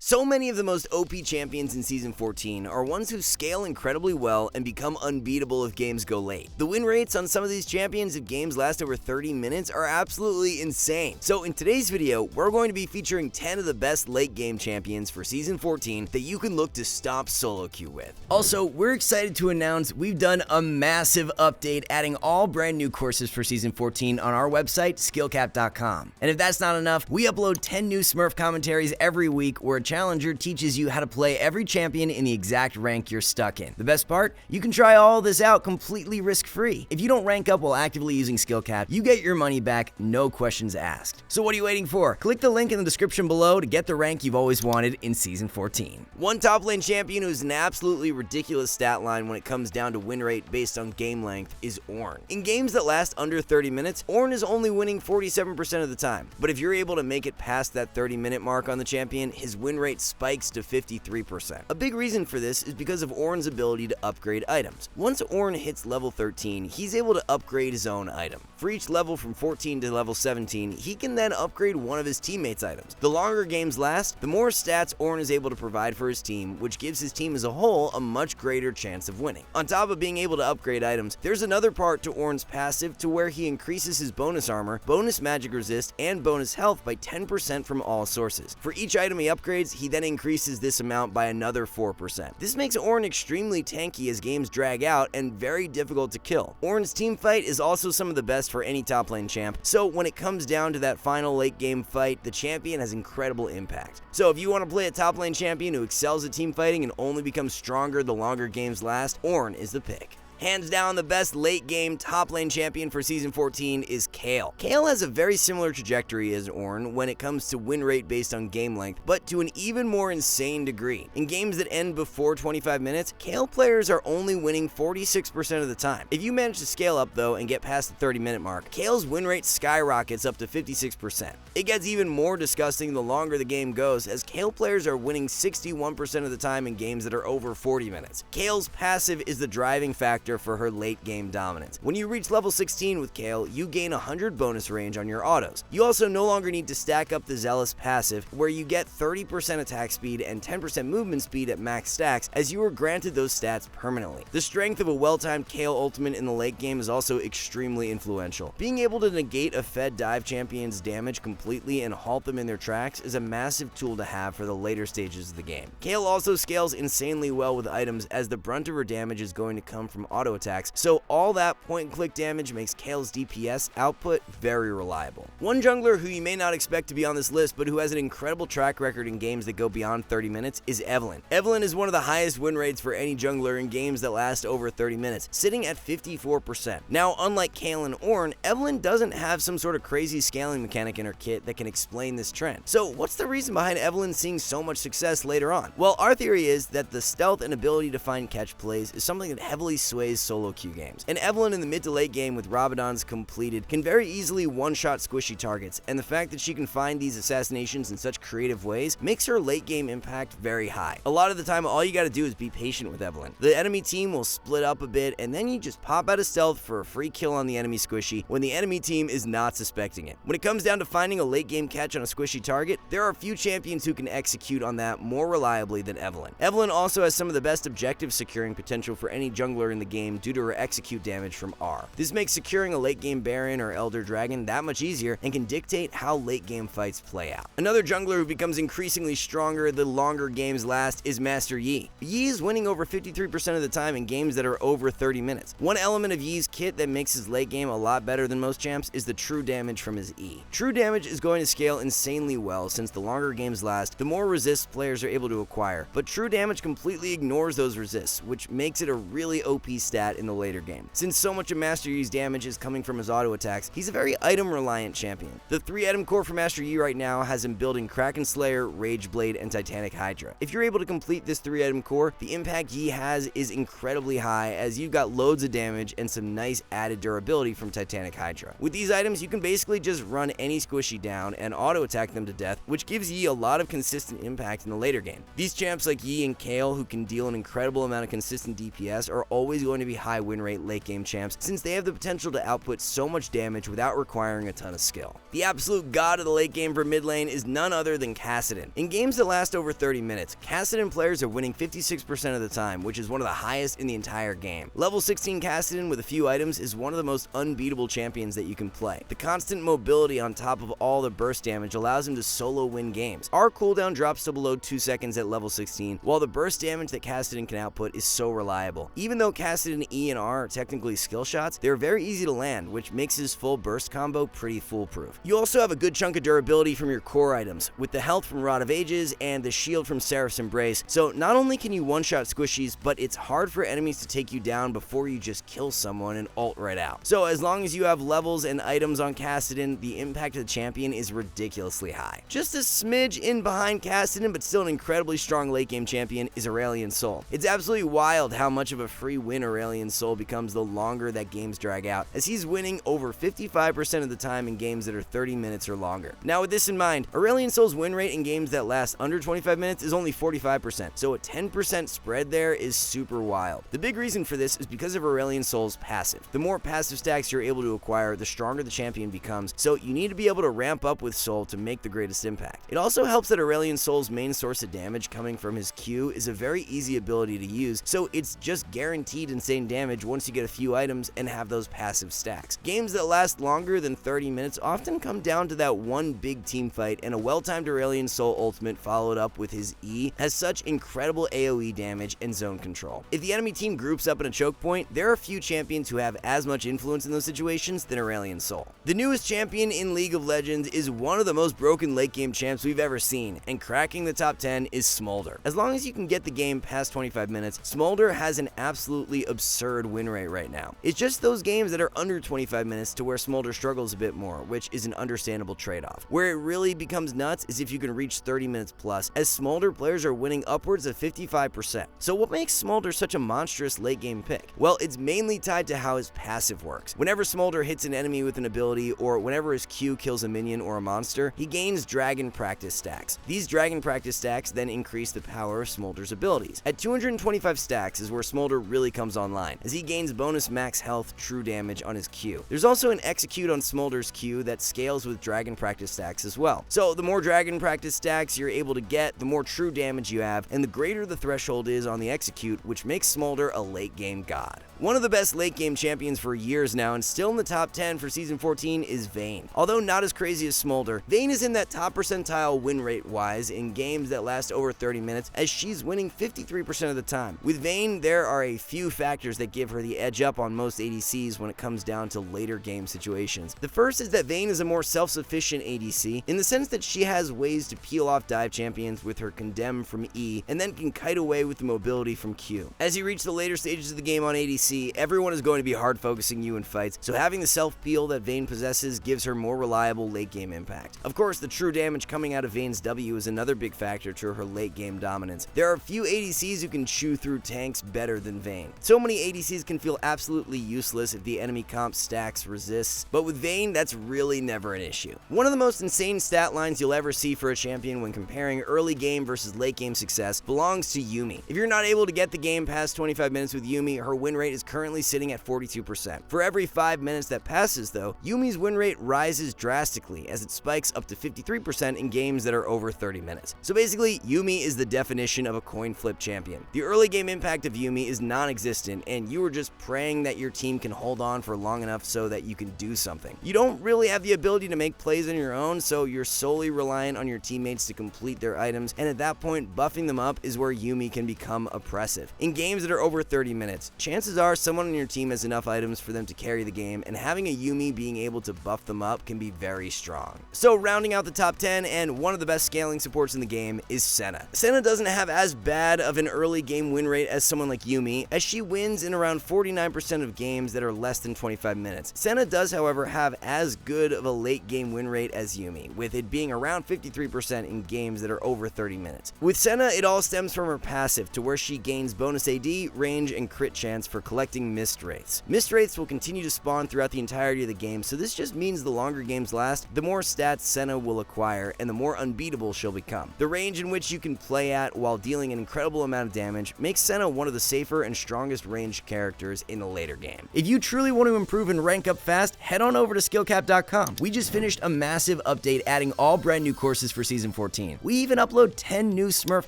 So many of the most OP champions in Season 14 are ones who scale incredibly well and become unbeatable if games go late. The win rates on some of these champions if games last over 30 minutes are absolutely insane. So in today's video, we're going to be featuring 10 of the best late game champions for Season 14 that you can look to stop solo queue with. Also, we're excited to announce we've done a massive update adding all brand new courses for Season 14 on our website, SkillCapped.com. And if that's not enough, we upload 10 new Smurf commentaries every week where a challenger teaches you how to play every champion in the exact rank you're stuck in. The best part? You can try all this out completely risk-free. If you don't rank up while actively using SkillCapped, you get your money back, no questions asked. So what are you waiting for? Click the link in the description below to get the rank you've always wanted in Season 14. One top lane champion who's an absolutely ridiculous stat line when it comes down to win rate based on game length is Ornn. In games that last under 30 minutes, Ornn is only winning 47% of the time. But if you're able to make it past that 30-minute mark on the champion, his win rate spikes to 53%. A big reason for this is because of Ornn's ability to upgrade items. Once Ornn hits level 13, he's able to upgrade his own item. For each level from 14 to level 17, he can then upgrade one of his teammates' items. The longer games last, the more stats Ornn is able to provide for his team, which gives his team as a whole a much greater chance of winning. On top of being able to upgrade items, there's another part to Ornn's passive to where he increases his bonus armor, bonus magic resist, and bonus health by 10% from all sources. For each item he upgrades, he then increases this amount by another 4%. This makes Ornn extremely tanky as games drag out and very difficult to kill. Ornn's team fight is also some of the best for any top lane champ, so when it comes down to that final late game fight, the champion has incredible impact. So if you want to play a top lane champion who excels at team fighting and only becomes stronger the longer games last, Ornn is the pick. Hands down, the best late game top lane champion for Season 14 is Kayle. Kayle has a very similar trajectory as Ornn when it comes to win rate based on game length, but to an even more insane degree. In games that end before 25 minutes, Kayle players are only winning 46% of the time. If you manage to scale up though and get past the 30-minute mark, Kayle's win rate skyrockets up to 56%. It gets even more disgusting the longer the game goes, as Kayle players are winning 61% of the time in games that are over 40 minutes. Kayle's passive is the driving factor for her late game dominance. When you reach level 16 with Kayle, you gain 100 bonus range on your autos. You also no longer need to stack up the Zealous passive, where you get 30% attack speed and 10% movement speed at max stacks, as you are granted those stats permanently. The strength of a well-timed Kayle ultimate in the late game is also extremely influential. Being able to negate a fed dive champion's damage completely and halt them in their tracks is a massive tool to have for the later stages of the game. Kayle also scales insanely well with items, as the brunt of her damage is going to come from auto attacks, so all that point and click damage makes Kayle's DPS output very reliable. One jungler who you may not expect to be on this list but who has an incredible track record in games that go beyond 30 minutes is Evelynn. Evelynn is one of the highest win rates for any jungler in games that last over 30 minutes, sitting at 54%. Now, unlike Kayle and Ornn, Evelynn doesn't have some sort of crazy scaling mechanic in her kit that can explain this trend. So what's the reason behind Evelynn seeing so much success later on? Well, our theory is that the stealth and ability to find catch plays is something that heavily sways solo queue games. And Evelynn in the mid to late game with Rabadon's completed can very easily one-shot squishy targets, and the fact that she can find these assassinations in such creative ways makes her late game impact very high. A lot of the time, all you gotta do is be patient with Evelynn. The enemy team will split up a bit, and then you just pop out of stealth for a free kill on the enemy squishy when the enemy team is not suspecting it. When it comes down to finding a late game catch on a squishy target, there are few champions who can execute on that more reliably than Evelynn. Evelynn also has some of the best objective securing potential for any jungler in the game due to her execute damage from R. This makes securing a late game Baron or Elder Dragon that much easier and can dictate how late game fights play out. Another jungler who becomes increasingly stronger the longer games last is Master Yi. Yi is winning over 53% of the time in games that are over 30 minutes. One element of Yi's kit that makes his late game a lot better than most champs is the true damage from his E. True damage is going to scale insanely well, since the longer games last, the more resists players are able to acquire, but true damage completely ignores those resists, which makes it a really OP stat in the later game. Since so much of Master Yi's damage is coming from his auto attacks, he's a very item reliant champion. The 3-item core for Master Yi right now has him building Kraken Slayer, Rage Blade, and Titanic Hydra. If you're able to complete this 3-item core, the impact Yi has is incredibly high, as you've got loads of damage and some nice added durability from Titanic Hydra. With these items, you can basically just run any squishy down and auto attack them to death, which gives Yi a lot of consistent impact in the later game. These champs like Yi and Kayle, who can deal an incredible amount of consistent DPS, are always going to be high win rate late game champs since they have the potential to output so much damage without requiring a ton of skill. The absolute god of the late game for mid lane is none other than Kassadin. In games that last over 30 minutes, Kassadin players are winning 56% of the time, which is one of the highest in the entire game. Level 16 Kassadin with a few items is one of the most unbeatable champions that you can play. The constant mobility on top of all the burst damage allows him to solo win games. Our cooldown drops to below 2 seconds at level 16, while the burst damage that Kassadin can output is so reliable. Even though Kassadin E and R are technically skill shots, they're very easy to land, which makes his full burst combo pretty foolproof. You also have a good chunk of durability from your core items, with the health from Rod of Ages and the shield from Seraph's Embrace, so not only can you one-shot squishies, but it's hard for enemies to take you down before you just kill someone and ult right out. So as long as you have levels and items on Kassadin, the impact of the champion is ridiculously high. Just a smidge in behind Kassadin, but still an incredibly strong late game champion, is Aurelion Sol. It's absolutely wild how much of a free win Aurelion Sol becomes the longer that games drag out, as he's winning over 55% of the time in games that are 30 minutes or longer. Now with this in mind, Aurelion Sol's win rate in games that last under 25 minutes is only 45%, so a 10% spread there is super wild. The big reason for this is because of Aurelion Sol's passive. The more passive stacks you're able to acquire, the stronger the champion becomes, so you need to be able to ramp up with Sol to make the greatest impact. It also helps that Aurelion Sol's main source of damage coming from his Q is a very easy ability to use, so it's just guaranteed insane damage once you get a few items and have those passive stacks. Games that last longer than 30 minutes often come down to that one big team fight, and a well-timed Aurelion Sol ultimate followed up with his E has such incredible AoE damage and zone control. If the enemy team groups up in a choke point, there are few champions who have as much influence in those situations than Aurelion Sol. The newest champion in League of Legends is one of the most broken late game champs we've ever seen, and cracking the top 10 is Smolder. As long as you can get the game past 25 minutes, Smolder has an absolutely absurd win rate right now. It's just those games that are under 25 minutes to where Smolder struggles a bit more, which is an understandable trade-off. Where it really becomes nuts is if you can reach 30 minutes plus, as Smolder players are winning upwards of 55%. So what makes Smolder such a monstrous late game pick? Well, it's mainly tied to how his passive works. Whenever Smolder hits an enemy with an ability, or whenever his Q kills a minion or a monster, he gains Dragon Practice stacks. These Dragon Practice stacks then increase the power of Smolder's abilities. At 225 stacks is where Smolder really comes online, as he gains bonus max health true damage on his Q. There's also an execute on Smolder's Q that scales with Dragon Practice stacks as well. So the more Dragon Practice stacks you're able to get, the more true damage you have, and the greater the threshold is on the execute, which makes Smolder a late game god. One of the best late game champions for years now, and still in the top 10 for Season 14, is Vayne. Although not as crazy as Smolder, Vayne is in that top percentile win rate wise in games that last over 30 minutes, as she's winning 53% of the time. With Vayne, there are a few factors that give her the edge up on most ADCs when it comes down to later game situations. The first is that Vayne is a more self-sufficient ADC, in the sense that she has ways to peel off dive champions with her Condemn from E, and then can kite away with the mobility from Q. As you reach the later stages of the game on ADC, everyone is going to be hard focusing you in fights, so having the self-peel that Vayne possesses gives her more reliable late game impact. Of course, the true damage coming out of Vayne's W is another big factor to her late game dominance. There are few ADCs who can chew through tanks better than Vayne. So many ADCs can feel absolutely useless if the enemy comp stacks resists, but with Vayne, that's really never an issue. One of the most insane stat lines you'll ever see for a champion when comparing early game versus late game success belongs to Yuumi. If you're not able to get the game past 25 minutes with Yuumi, her win rate is currently sitting at 42%. For every 5 minutes that passes though, Yuumi's win rate rises drastically as it spikes up to 53% in games that are over 30 minutes. So basically, Yuumi is the definition of a coin flip champion. The early game impact of Yuumi is non-existent, and you are just praying that your team can hold on for long enough so that you can do something. You don't really have the ability to make plays on your own, so you're solely reliant on your teammates to complete their items, and at that point, buffing them up is where Yuumi can become oppressive. In games that are over 30 minutes, chances are someone on your team has enough items for them to carry the game, and having a Yuumi being able to buff them up can be very strong. So rounding out the top 10, and one of the best scaling supports in the game, is Senna. Senna doesn't have as bad of an early game win rate as someone like Yuumi, as she wins in around 49% of games that are less than 25 minutes. Senna does, however, have as good of a late game win rate as Yuumi, with it being around 53% in games that are over 30 minutes. With Senna, it all stems from her passive, to where she gains bonus AD, range, and crit chance for collecting missed wraiths. Missed wraiths will continue to spawn throughout the entirety of the game, so this just means the longer games last, the more stats Senna will acquire, and the more unbeatable she'll become. The range in which you can play at while dealing an incredible amount of damage makes Senna one of the safer and strongest strongest ranged characters in the later game. If you truly want to improve and rank up fast, head on over to SkillCapped.com. We just finished a massive update adding all brand new courses for Season 14. We even upload 10 new Smurf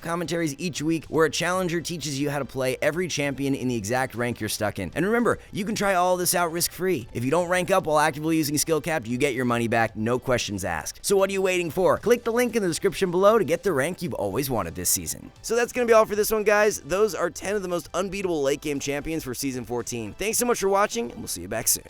commentaries each week where a challenger teaches you how to play every champion in the exact rank you're stuck in. And remember, you can try all this out risk-free. If you don't rank up while actively using SkillCapped, you get your money back, no questions asked. So what are you waiting for? Click the link in the description below to get the rank you've always wanted this season. So that's going to be all for this one, guys. Those are 10 of the most unbeatable late game champions for Season 14. Thanks so much for watching, and we'll see you back soon.